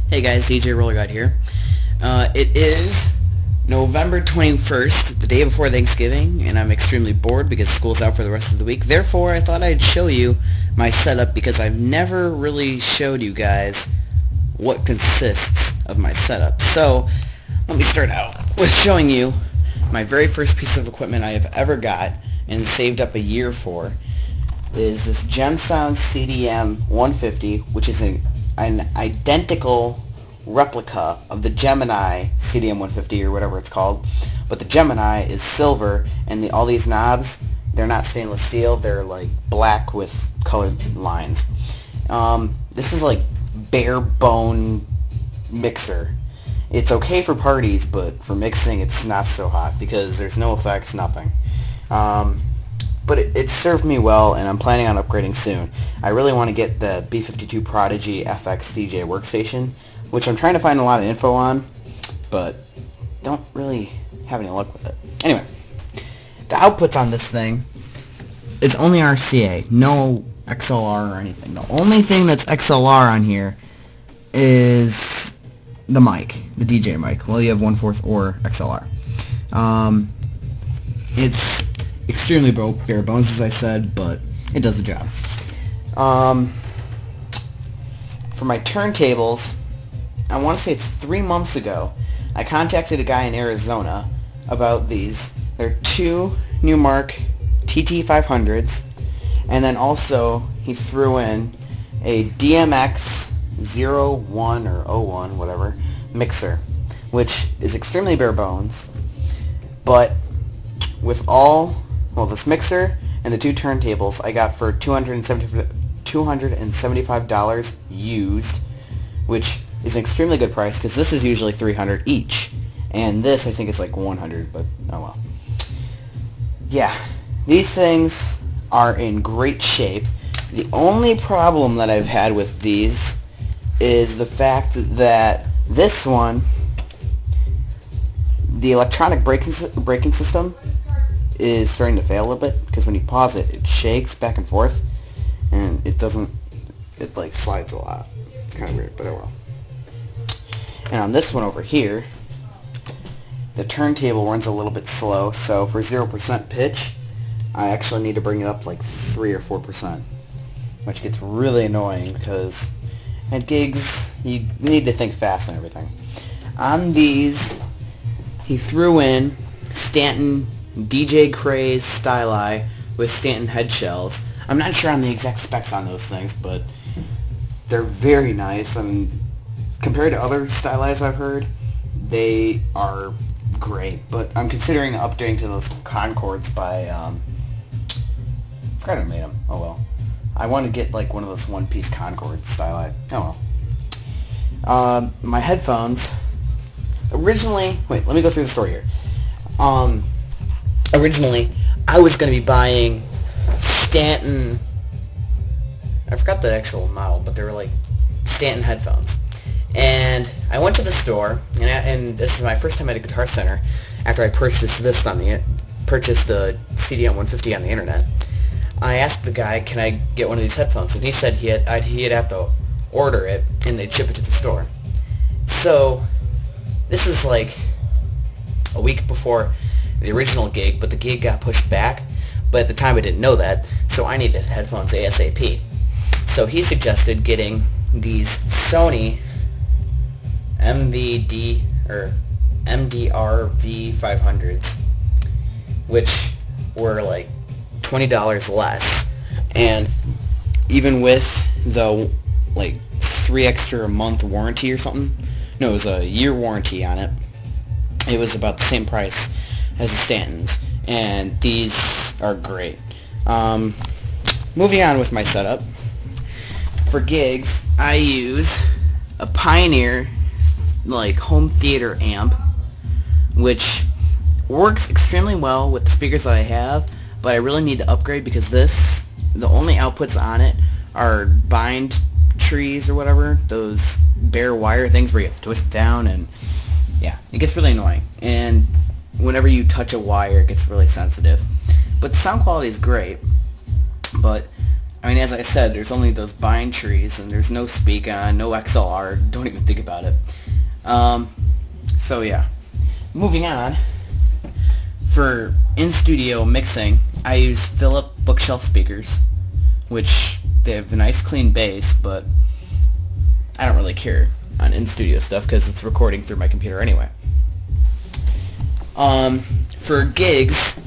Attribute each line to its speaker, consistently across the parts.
Speaker 1: Hey guys, RRollergod here. It is November 21st, the day before Thanksgiving, and I'm extremely bored because school's out for the rest of the week. Therefore, I thought I'd show you my setup because I've never really showed you guys what consists of my setup. So, let me start out with showing you my very first piece of equipment I have ever got and saved up a year for is this Gem Sound CDM 150, which is an identical replica of the Gemini CDM 150 or whatever it's called, but the Gemini is silver, and all these knobs, they're not stainless steel, they're like black with colored lines. This is like bare bone mixer. It's okay for parties, but for mixing it's not so hot because there's no effects, nothing. But it served me well, and I'm planning on upgrading soon. I really want to get the B52 Prodigy FX DJ workstation, which I'm trying to find a lot of info on, but don't really have any luck with it. Anyway, the outputs on this thing is only RCA, no XLR or anything. The only thing that's XLR on here is the mic, the DJ mic. Well, you have 1/4 or XLR. It's extremely bare bones, as I said, but it does the job. For my turntables, I want to say it's 3 months ago, I contacted a guy in Arizona about these. They're two Newmark TT500s, and then also he threw in a DMX 01 or 01, whatever, mixer, which is extremely bare bones, but with this mixer and the two turntables I got for $275 used, which is an extremely good price because this is usually $300 each, and this I think is like $100, but oh well. Yeah, these things are in great shape. The only problem that I've had with these is the fact that this one, the electronic braking system, is starting to fail a little bit because when you pause it, it shakes back and forth, and it like slides a lot. It's kind of weird, but oh well. And on this one over here, the turntable runs a little bit slow, so for 0% pitch, I actually need to bring it up like 3 or 4%, which gets really annoying because at gigs, you need to think fast and everything. On these, he threw in Stanton DJ Craze Styli with Stanton head shells. I'm not sure on the exact specs on those things, but they're very nice, and compared to other Stylis I've heard, they are great. But I'm considering updating to those Concords by, I forgot who made them. Oh well. I want to get like one of those one-piece Concord Styli. Oh well. My headphones, originally, wait, let me go through the story here. Originally, I was going to be buying Stanton, I forgot the actual model, but they were like Stanton headphones. And I went to the store, and this is my first time at a Guitar Center after I purchased the CDM 150 on the internet. I asked the guy, can I get one of these headphones? And he said he'd have to order it, and they'd ship it to the store. So, this is like a week before the original gig, but the gig got pushed back. But at the time I didn't know that, so I needed headphones ASAP. So he suggested getting these Sony MDR V500s, which were like $20 less, and even with the like 3 extra month warranty or something, no, it was a year warranty on it, it was about the same price as the Stantons, and these are great. Moving on with my setup. For gigs, I use a Pioneer like home theater amp, which works extremely well with the speakers that I have, but I really need to upgrade because the only outputs on it are bind trees or whatever, those bare wire things where you have to twist it down, and yeah, it gets really annoying. And whenever you touch a wire, it gets really sensitive. But the sound quality is great, but I mean, as I said, there's only those bind trees, and there's no speak on, no XLR. Don't even think about it. So yeah. Moving on. For in-studio mixing, I use Philip bookshelf speakers, which they have a nice clean bass, but I don't really care on in-studio stuff because it's recording through my computer anyway. For gigs,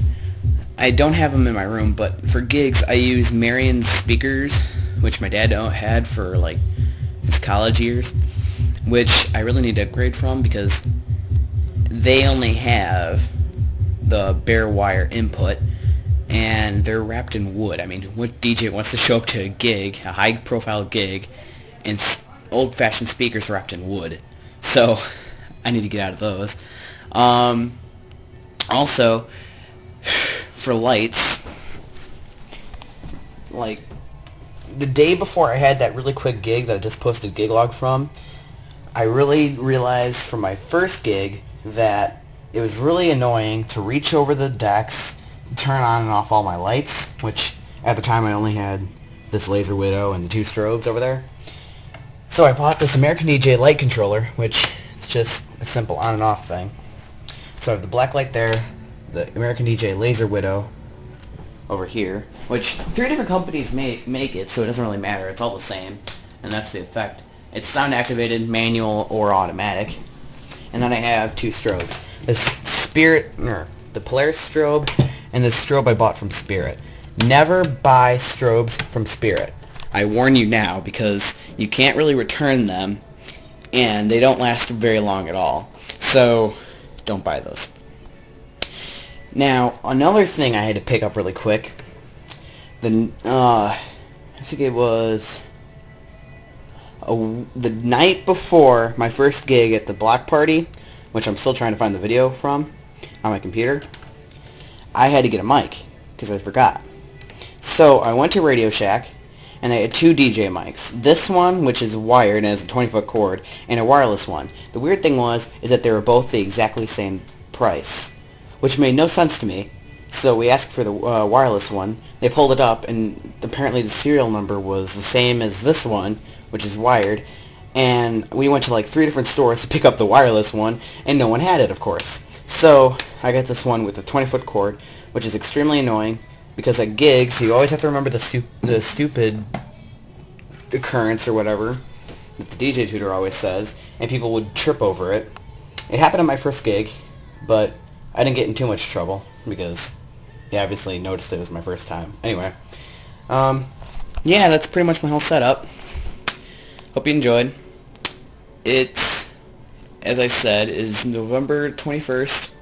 Speaker 1: I don't have them in my room, but for gigs I use Marion's speakers, which my dad had for like his college years, which I really need to upgrade from because they only have the bare wire input and they're wrapped in wood. I mean, what DJ wants to show up to a gig, a high profile gig, and old-fashioned speakers wrapped in wood? So I need to get out of those. Also, for lights, like the day before I had that really quick gig that I just posted gig log from, I really realized from my first gig that it was really annoying to reach over the decks, turn on and off all my lights, which at the time I only had this Laser Widow and the 2 strobes over there. So I bought this American DJ light controller, which is just a simple on and off thing. So I have the black light there, the American DJ Laser Widow over here, which 3 different companies make it, so it doesn't really matter. It's all the same, and that's the effect. It's sound activated, manual, or automatic. And then I have 2 strobes. The Polaris strobe and the strobe I bought from Spirit. Never buy strobes from Spirit. I warn you now because you can't really return them and they don't last very long at all. So don't buy those. Now, another thing I had to pick up really quick. I think it was the night before my first gig at the block party, which I'm still trying to find the video from on my computer. I had to get a mic because I forgot. So I went to Radio Shack and I had 2 DJ mics. This one, which is wired and has a 20-foot cord, and a wireless one. The weird thing is that they were both the exactly same price, which made no sense to me. So we asked for the wireless one. They pulled it up, and apparently the serial number was the same as this one, which is wired. And we went to like 3 different stores to pick up the wireless one, and no one had it, of course. So I got this one with the 20-foot cord, which is extremely annoying because at gigs you always have to remember the stupid occurrence or whatever that the DJ tutor always says, and people would trip over it. It happened at my first gig, but I didn't get in too much trouble because they obviously noticed it was my first time. Anyway, yeah, that's pretty much my whole setup. Hope you enjoyed. It, as I said, is November 21st,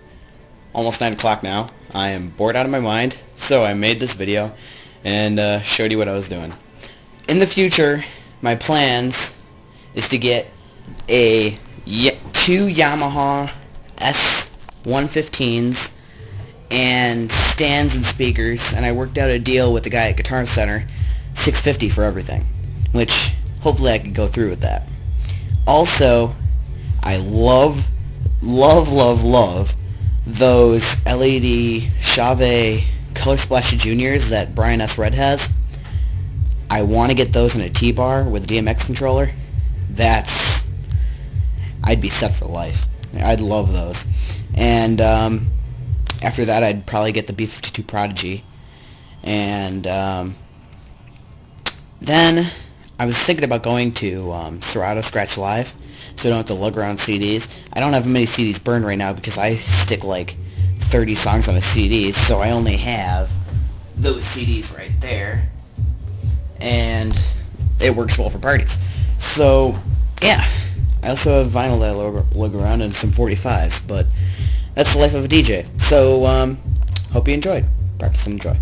Speaker 1: almost 9 o'clock now. I am bored out of my mind, so I made this video and showed you what I was doing. In the future, my plans is to get 2 Yamaha S115s and stands and speakers, and I worked out a deal with the guy at Guitar Center, $650 for everything, which hopefully I could go through with that. Also, I love those LED Chauvet Color Splash Juniors that Brian S. Red has. I want to get those in a T-bar with a DMX controller. I'd be set for life. I'd love those. And after that, I'd probably get the B-52 Prodigy. And then I was thinking about going to Serato Scratch Live, so I don't have to lug around CDs. I don't have many CDs burned right now because I stick like 30 songs on a CD, so I only have those CDs right there. And it works well for parties. So, yeah. I also have vinyl that I lug around and some 45s, but that's the life of a DJ. So, hope you enjoyed. Practice and enjoy.